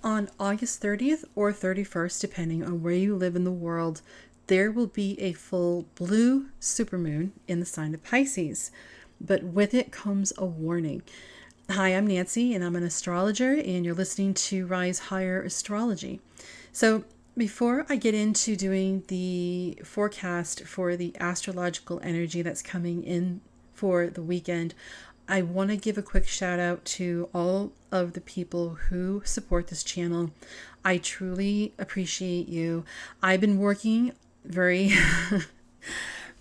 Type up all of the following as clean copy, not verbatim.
on August 30th or 31st, depending on where you live in the world, there will be a full blue supermoon in the sign of Pisces. But with it comes a warning. Hi, I'm Nancy, and I'm an astrologer, and you're listening to Rise Higher Astrology. So before I get into doing the forecast for the astrological energy that's coming in for the weekend, I want to give a quick shout out to all of the people who support this channel. I truly appreciate you. I've been working very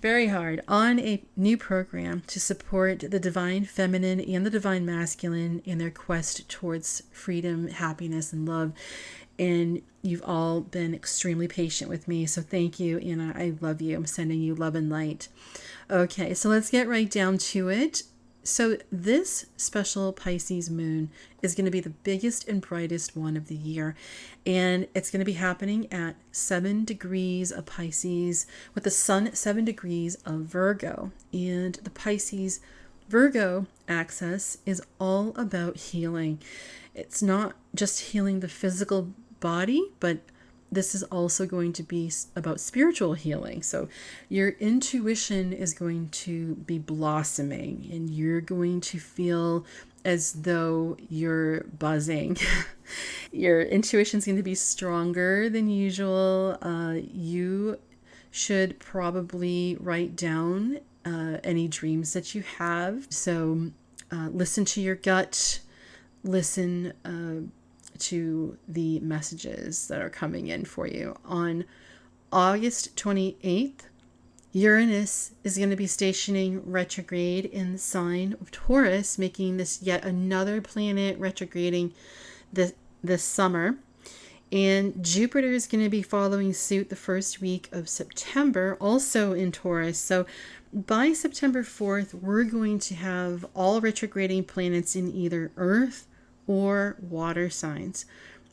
very hard on a new program to support the divine feminine and the divine masculine in their quest towards freedom, happiness, and love. And you've all been extremely patient with me. So thank you. And I love you. I'm sending you love and light. Okay, so let's get right down to it. So this special Pisces moon is going to be the biggest and brightest one of the year. And it's going to be happening at 7 degrees of Pisces with the sun at 7 degrees of Virgo. And the Pisces Virgo axis is all about healing. It's not just healing the physical body, but this is also going to be about spiritual healing. So your intuition is going to be blossoming and you're going to feel as though you're buzzing. Your intuition is going to be stronger than usual. You should probably write down any dreams that you have. So listen to your gut, listen to the messages that are coming in for you. On August 28th, Uranus is going to be stationing retrograde in the sign of Taurus, making this yet another planet retrograding this summer. And Jupiter is going to be following suit the first week of September, also in Taurus. So by September 4th, we're going to have all retrograding planets in either Earth or water signs.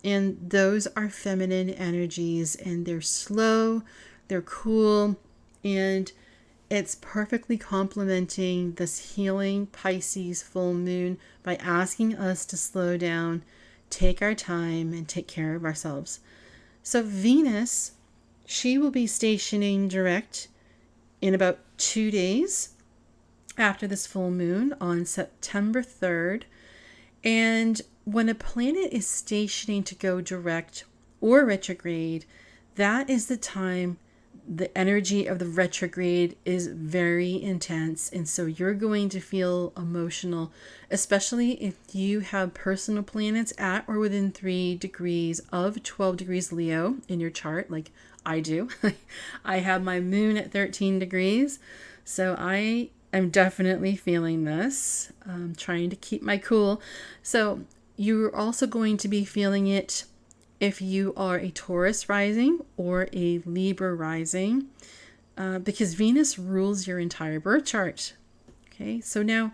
And those are feminine energies, and they're slow, they're cool, and it's perfectly complementing this healing Pisces full moon by asking us to slow down, take our time, and take care of ourselves. So Venus, she will be stationing direct in about 2 days after this full moon on September 3rd. And when a planet is stationing to go direct or retrograde, that is the time the energy of the retrograde is very intense. And so you're going to feel emotional, especially if you have personal planets at or within 3 degrees of 12 degrees Leo in your chart, like I do. I have my moon at 13 degrees. So I'm definitely feeling this. I'm trying to keep my cool. So you're also going to be feeling it if you are a Taurus rising or a Libra rising, because Venus rules your entire birth chart. Okay, so now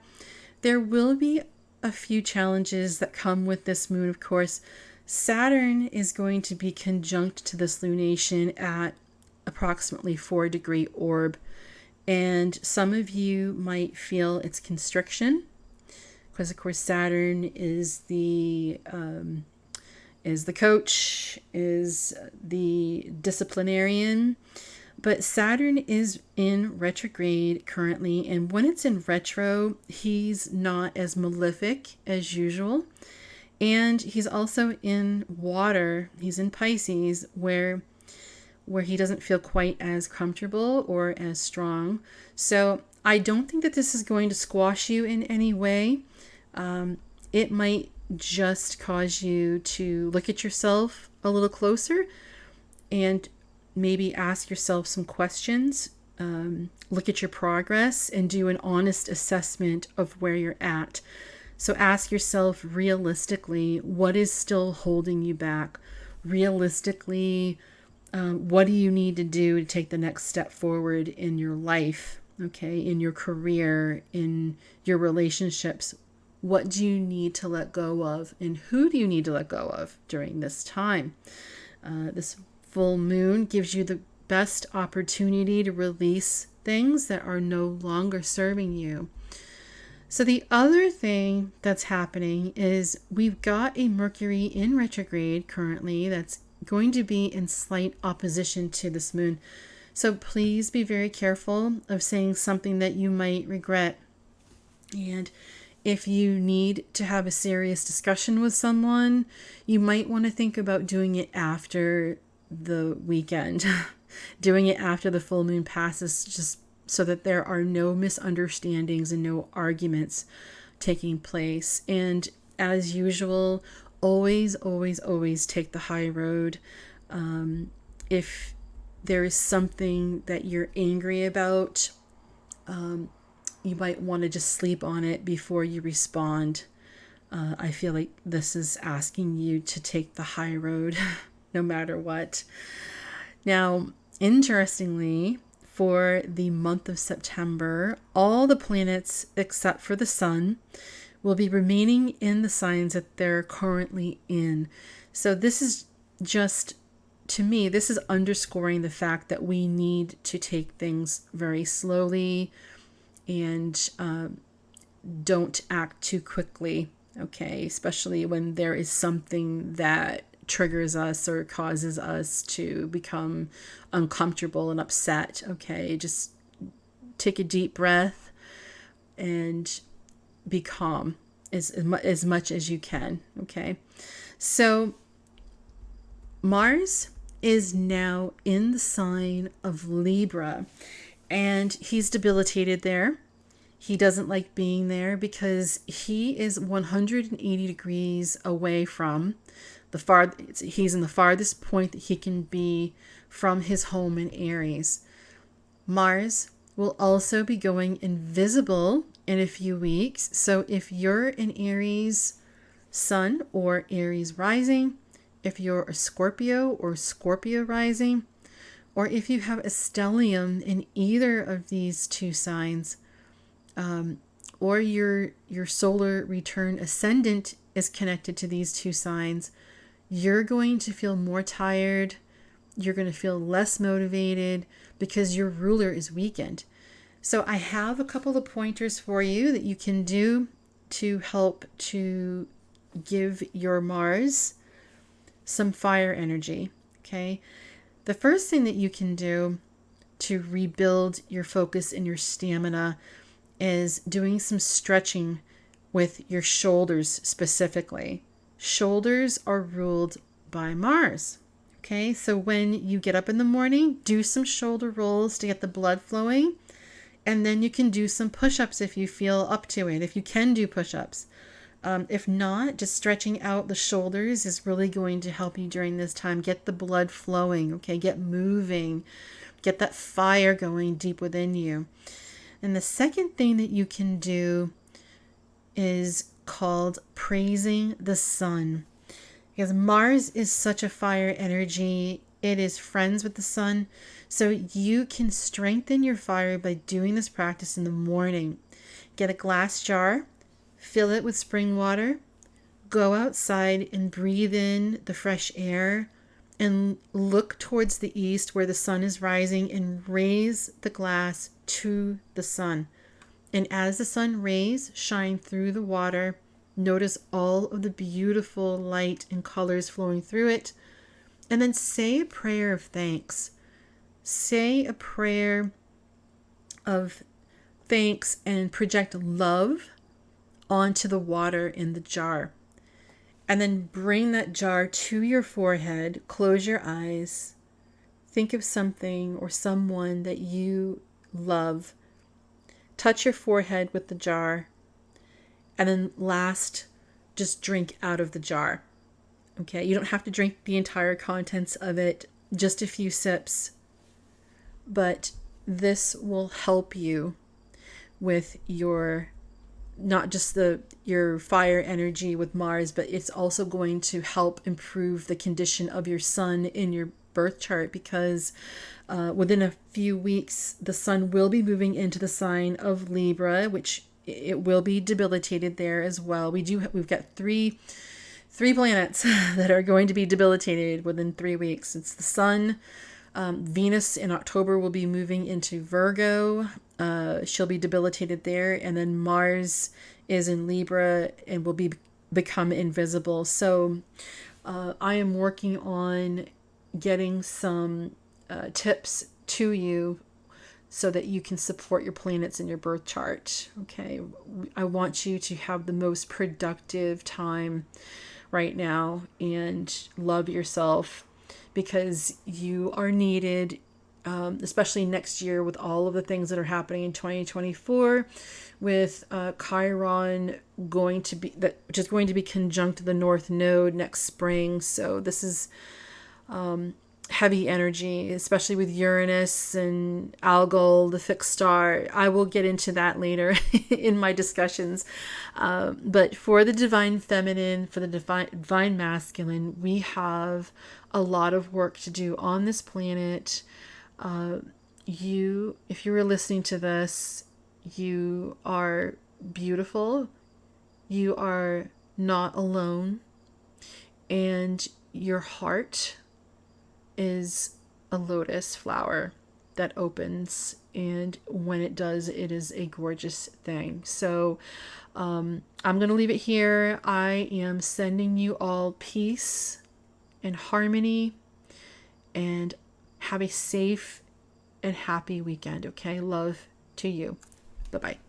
there will be a few challenges that come with this moon, of course. Saturn is going to be conjunct to this lunation at approximately 4-degree orb. And some of you might feel its constriction, because of course Saturn is the coach, is the disciplinarian. But Saturn is in retrograde currently, and when it's in retro, he's not as malefic as usual. And he's also in water. He's in Pisces, where he doesn't feel quite as comfortable or as strong. So I don't think that this is going to squash you in any way. It might just cause you to look at yourself a little closer and maybe ask yourself some questions, look at your progress, and do an honest assessment of where you're at. So ask yourself realistically, what is still holding you back? Realistically, what do you need to do to take the next step forward in your life, okay, in your career, in your relationships? What do you need to let go of, and who do you need to let go of during this time? This full moon gives you the best opportunity to release things that are no longer serving you. So the other thing that's happening is we've got a Mercury in retrograde currently that's going to be in slight opposition to this moon. So please be very careful of saying something that you might regret. And if you need to have a serious discussion with someone, you might want to think about doing it after the weekend, doing it after the full moon passes, just so that there are no misunderstandings and no arguments taking place. And as usual, always, always, always take the high road. If there is something that you're angry about, you might want to just sleep on it before you respond. I feel like this is asking you to take the high road no matter what. Now, interestingly, for the month of September, all the planets except for the sun will be remaining in the signs that they're currently in. So this is just, to me, this is underscoring the fact that we need to take things very slowly and don't act too quickly, okay? Especially when there is something that triggers us or causes us to become uncomfortable and upset, okay? Just take a deep breath and be calm as much as you can, okay? So Mars is now in the sign of Libra, and he's debilitated there. He doesn't like being there because he is 180 degrees away from he's in the farthest point that he can be from his home in Aries. Mars will also be going invisible in a few weeks. So if you're an Aries sun or Aries rising, if you're a Scorpio or Scorpio rising, or if you have a stellium in either of these two signs, or your solar return ascendant is connected to these two signs, you're going to feel more tired. You're going to feel less motivated because your ruler is weakened. So I have a couple of pointers for you that you can do to help to give your Mars some fire energy, okay? The first thing that you can do to rebuild your focus and your stamina is doing some stretching with your shoulders specifically. Shoulders are ruled by Mars. Okay, so when you get up in the morning, do some shoulder rolls to get the blood flowing. And then you can do some push-ups if you feel up to it, if you can do push-ups. If not, just stretching out the shoulders is really going to help you during this time. Get the blood flowing, okay? Get moving. Get that fire going deep within you. And the second thing that you can do is called praising the sun. Because Mars is such a fire energy. It is friends with the sun. So you can strengthen your fire by doing this practice in the morning. Get a glass jar, fill it with spring water, go outside and breathe in the fresh air and look towards the east where the sun is rising and raise the glass to the sun. And as the sun rays shine through the water, notice all of the beautiful light and colors flowing through it. And then say a prayer of thanks. Say a prayer of thanks and project love onto the water in the jar. And then bring that jar to your forehead, close your eyes, think of something or someone that you love. Touch your forehead with the jar. And then last, just drink out of the jar. Okay, you don't have to drink the entire contents of it, just a few sips. But this will help you with your, not just your fire energy with Mars, but it's also going to help improve the condition of your sun in your birth chart, because within a few weeks, the sun will be moving into the sign of Libra, which it will be debilitated there as well. We've got three planets that are going to be debilitated within 3 weeks. It's the sun, Venus in October will be moving into Virgo. She'll be debilitated there. And then Mars is in Libra and will become invisible. So I am working on getting some tips to you so that you can support your planets in your birth chart. Okay. I want you to have the most productive time right now and love yourself, because you are needed, especially next year with all of the things that are happening in 2024 with Chiron which is going to be conjunct the North Node next spring. So this is heavy energy, especially with Uranus and Algol, the fixed star. I will get into that later in my discussions. But for the divine feminine, for the divine masculine, we have a lot of work to do on this planet. If you were listening to this, you are beautiful. You are not alone. And your heart is a lotus flower that opens, and when it does, it is a gorgeous thing. So I'm going to leave it here. I am sending you all peace and harmony, and have a safe and happy weekend. Okay, love to you. Bye-bye.